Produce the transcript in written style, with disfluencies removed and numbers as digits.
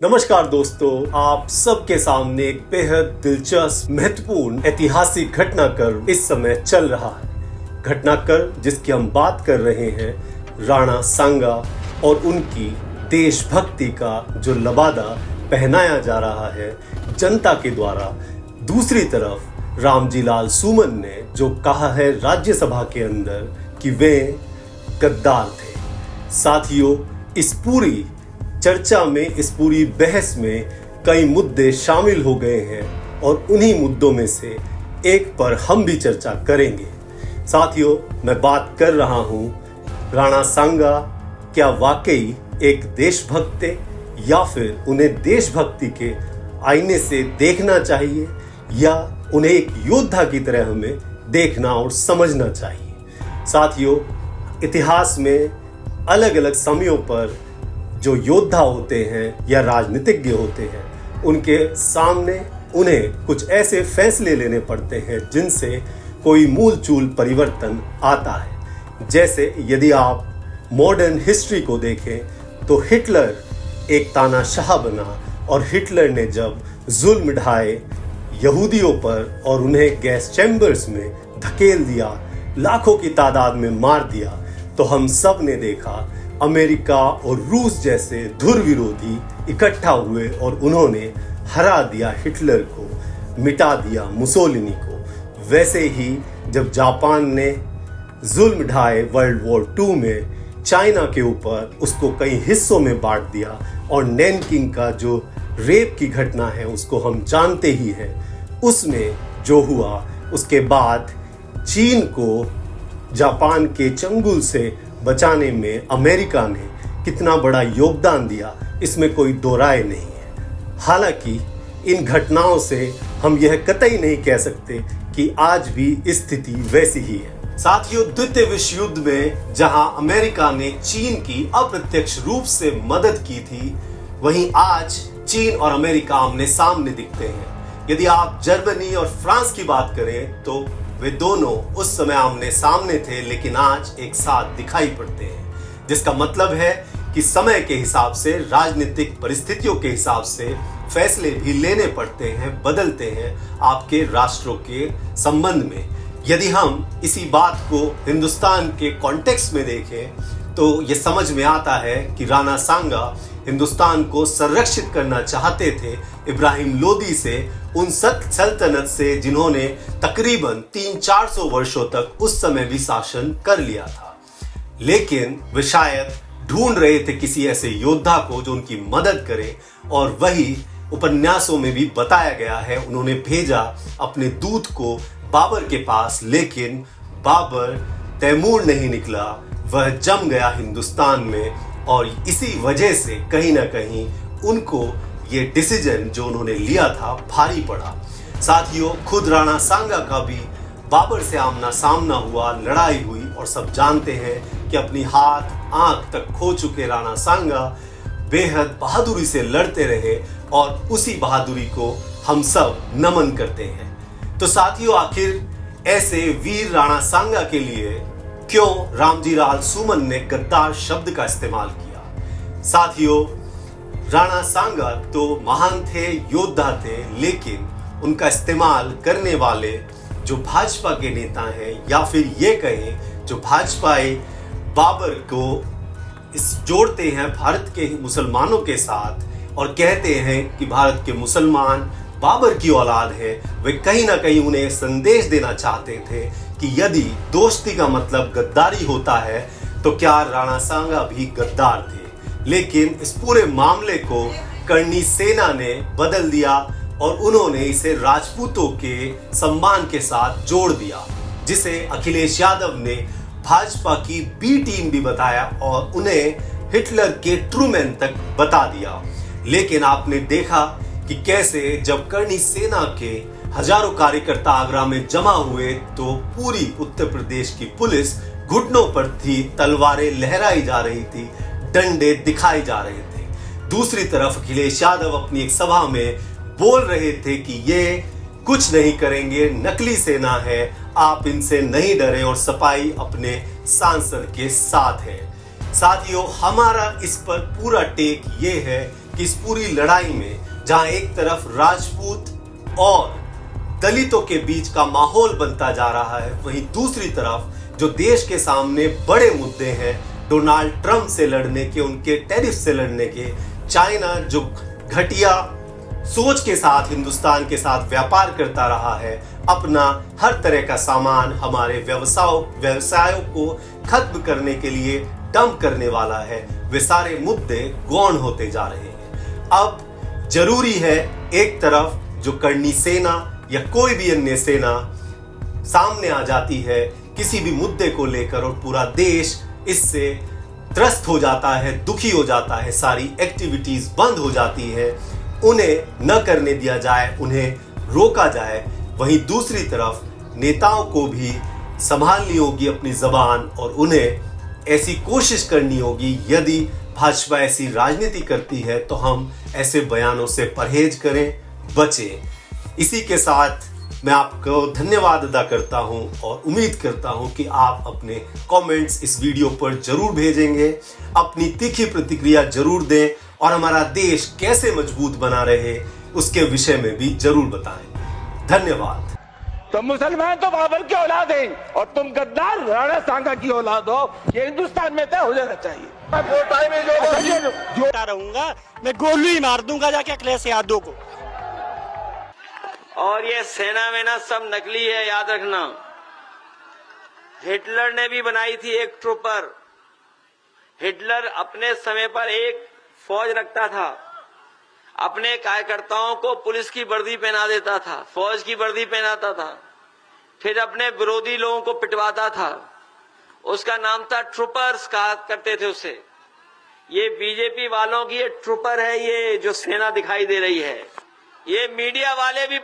नमस्कार दोस्तों, आप सबके सामने एक बेहद दिलचस्प महत्वपूर्ण ऐतिहासिक घटनाक्रम इस समय चल रहा है। घटनाक्रम जिसकी हम बात कर रहे हैं राणा सांगा और उनकी देशभक्ति का जो लबादा पहनाया जा रहा है जनता के द्वारा। दूसरी तरफ रामजी लाल सुमन ने जो कहा है राज्यसभा के अंदर कि वे गद्दार थे। साथियों, इस पूरी चर्चा में, इस पूरी बहस में कई मुद्दे शामिल हो गए हैं और उन्हीं मुद्दों में से एक पर हम भी चर्चा करेंगे। साथियों, मैं बात कर रहा हूं राणा सांगा क्या वाकई एक देशभक्त थे या फिर उन्हें देशभक्ति के आईने से देखना चाहिए या उन्हें एक योद्धा की तरह हमें देखना और समझना चाहिए। साथियों, इतिहास में अलग अलग समयों पर जो योद्धा होते हैं या राजनीतिज्ञ होते हैं, उनके सामने उन्हें कुछ ऐसे फैसले लेने पड़ते हैं जिनसे कोई मूल चूल परिवर्तन आता है। जैसे यदि आप मॉडर्न हिस्ट्री को देखें तो हिटलर एक तानाशाह बना और हिटलर ने जब जुल्म ढाए यहूदियों पर और उन्हें गैस चैम्बर्स में धकेल दिया, लाखों की तादाद में मार दिया, तो हम सब ने देखा अमेरिका और रूस जैसे धुर विरोधी इकट्ठा हुए और उन्होंने हरा दिया हिटलर को, मिटा दिया मुसोलिनी को। वैसे ही जब जापान ने जुल्म ढाए वर्ल्ड वॉर 2 में चाइना के ऊपर, उसको कई हिस्सों में बांट दिया और नैनकिंग का जो रेप की घटना है उसको हम जानते ही हैं। उसमें जो हुआ, उसके बाद चीन को जापान के चंगुल से बचाने में अमेरिका ने कितना बड़ा योगदान दिया, इसमें कोई दो राय नहीं है। हालांकि इन घटनाओं से हम यह कतई नहीं कह सकते कि आज भी स्थिति वैसी ही है। साथियों, द्वितीय विश्व युद्ध में जहां अमेरिका ने चीन की अप्रत्यक्ष रूप से मदद की थी, वहीं आज चीन और अमेरिका आमने सामने दिखते हैं। यदि आप जर्मनी और फ्रांस की बात करें तो वे दोनों उस समय आमने सामने थे, लेकिन आज एक साथ दिखाई पड़ते हैं, जिसका मतलब है कि समय के हिसाब से, राजनीतिक परिस्थितियों के हिसाब से फैसले भी लेने पड़ते हैं, बदलते हैं आपके राष्ट्रों के संबंध में। यदि हम इसी बात को हिंदुस्तान के कॉन्टेक्स्ट में देखें तो ये समझ में आता है कि राणा सांगा हिंदुस्तान को संरक्षित करना चाहते थे इब्राहिम लोदी से, उन सल्तनत से जिन्होंने तकरीबन 300-400 वर्षों तक उस समय भी शासन कर लिया था। लेकिन वे शायद ढूंढ रहे थे किसी ऐसे योद्धा को जो उनकी मदद करे, और वही उपन्यासों में भी बताया गया है। उन्होंने भेजा अपने दूत को बाबर के पास, लेकिन बाबर तैमूर नहीं निकला, वह जम गया हिंदुस्तान में, और इसी वजह से कहीं ना कहीं उनको ये डिसीजन जो उन्होंने लिया था भारी पड़ा। साथियों, खुद राणा सांगा का भी बाबर से आमना सामना हुआ, लड़ाई हुई, और सब जानते हैं कि अपनी हाथ आंख तक खो चुके राणा सांगा बेहद बहादुरी से लड़ते रहे, और उसी बहादुरी को हम सब नमन करते हैं। तो साथियों, आखिर ऐसे वीर राणा सांगा के लिए क्यों रामजी लाल सुमन ने गद्दार शब्द का इस्तेमाल किया? साथियों, राणा सांगा तो महान थे, योद्धा थे, लेकिन उनका इस्तेमाल करने वाले जो भाजपा के नेता हैं, या फिर ये कहें जो भाजपाई बाबर को इस जोड़ते हैं भारत के मुसलमानों के साथ और कहते हैं कि भारत के मुसलमान बाबर की औलाद है, वे कहीं ना कहीं उन्हें संदेश देना चाहते थे कि यदि दोस्ती का मतलब गद्दारी होता है तो क्या राणा सांगा भी गद्दार थे। लेकिन इस पूरे मामले को कर्णी सेना ने बदल दिया और उन्होंने इसे राजपूतों के सम्मान के साथ जोड़ दिया, जिसे अखिलेश यादव ने भाजपा की बी टीम भी बताया और उन्हें हिटलर के ट्रूमैन तक बता दिया। लेकिन आपने देखा कि कैसे जब कर्णी सेना के हजारों कार्यकर्ता आगरा में जमा हुए तो पूरी उत्तर प्रदेश की पुलिस घुटनों पर थी, तलवारें लहराई जा रही थी, डंडे दिखाए जा रहे थे। दूसरी तरफ अखिलेश यादव अपनी एक सभा में बोल रहे थे कि ये कुछ नहीं करेंगे, नकली सेना है, आप इनसे नहीं डरे, और सपाई अपने सांसद के साथ है। साथियों, हमारा इस पर पूरा टेक ये है कि इस पूरी लड़ाई में जहां एक तरफ राजपूत और दलितों के बीच का माहौल बनता जा रहा है, वहीं दूसरी तरफ जो देश के सामने बड़े मुद्दे हैं, डोनाल्ड ट्रंप से लड़ने के, उनके टैरिफ से लड़ने के, चाइना जो घटिया सोच के साथ हिंदुस्तान के साथ व्यापार करता रहा है, अपना हर तरह का सामान हमारे व्यवसायों को खत्म करने के लिए डंप करने वाला है, वे सारे मुद्दे गौण होते जा रहे हैं। अब जरूरी है एक तरफ जो करनी सेना या कोई भी अन्य सेना सामने आ जाती है किसी भी मुद्दे को लेकर और पूरा देश इससे त्रस्त हो जाता है, दुखी हो जाता है, सारी एक्टिविटीज बंद हो जाती है, उन्हें न करने दिया जाए, उन्हें रोका जाए। वहीं दूसरी तरफ नेताओं को भी संभालनी होगी अपनी जबान और उन्हें ऐसी कोशिश करनी होगी, यदि भाजपा ऐसी राजनीति करती है तो हम ऐसे बयानों से परहेज करें, बचें। इसी के साथ मैं आपको धन्यवाद अदा करता हूं और उम्मीद करता हूं कि आप अपने कमेंट्स इस वीडियो पर जरूर भेजेंगे, अपनी तीखी प्रतिक्रिया जरूर दें और हमारा देश कैसे मजबूत बना रहे उसके विषय में भी जरूर बताएं। धन्यवाद। तो मुसलमान तो बाबर की औलाद हैं और तुम गद्दार राणा सांगा की औलाद हो, ये हिंदुस्तान में तय हो जाना चाहिए। जो रहूंगा मैं गोली ही मार दूंगा जाके अखिलेश यादव को। और ये सेना में ना सब नकली है, याद रखना। हिटलर ने भी बनाई थी एक ट्रूपर। हिटलर अपने समय पर एक फौज रखता था, अपने कार्यकर्ताओं को पुलिस की वर्दी पहना देता था, फौज की वर्दी पहनाता था, फिर अपने विरोधी लोगों को पिटवाता था। उसका नाम था ट्रूपर्स, कहा करते थे उसे। ये बीजेपी वालों की ये ट्रूपर है, ये जो सेना दिखाई दे रही है। ये मीडिया वाले भी